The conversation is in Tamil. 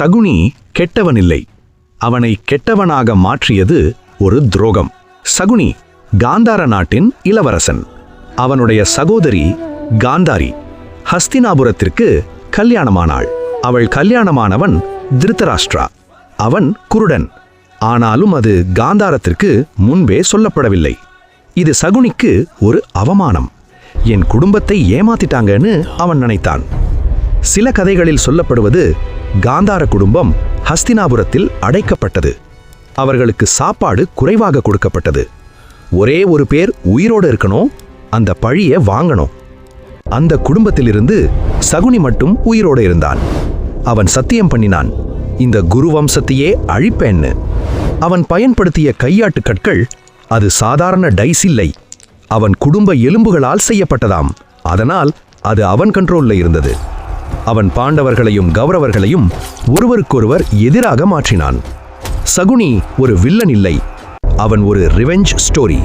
சகுனி கெட்டவனில்லை. அவனை கெட்டவனாக மாற்றியது ஒரு துரோகம். சகுனி காந்தார நாட்டின் இளவரசன். அவனுடைய சகோதரி காந்தாரி ஹஸ்தினாபுரத்திற்கு கல்யாணமானாள். அவள் கல்யாணமானவன் திருதராஷ்டிரா. அவன் குருடன். ஆனாலும் அது காந்தாரத்திற்கு முன்பே சொல்லப்படவில்லை. இது சகுனிக்கு ஒரு அவமானம். என் குடும்பத்தை ஏமாத்திட்டாங்கன்னு அவன் நினைத்தான். சில கதைகளில் சொல்லப்படுவது காந்தார குடும்பம் ஹஸ்தினாபுரத்தில் அடைக்கப்பட்டது. அவர்களுக்கு சாப்பாடு குறைவாக கொடுக்கப்பட்டது. ஒரே ஒரு பேர் உயிரோடு இருக்கணும், அந்த பழியை வாங்கணும். அந்த குடும்பத்திலிருந்து சகுனி மட்டும் உயிரோடு இருந்தான். அவன் சத்தியம் பண்ணினான், இந்த குரு வம்சத்தையே அழிப்பேன்னு. அவன் பயன்படுத்திய கையாட்டு கற்கள் அது சாதாரண டைஸ் இல்லை, அவன் குடும்ப எலும்புகளால் செய்யப்பட்டதாம். அதனால் அது அவன் கண்ட்ரோல்ல இருந்தது. அவன் பாண்டவர்களையும் கௌரவர்களையும் ஒருவருக்கொருவர் எதிராக மாற்றினான். சகுனி ஒரு வில்லன் இல்லை, அவன் ஒரு ரிவெஞ்ச் ஸ்டோரி.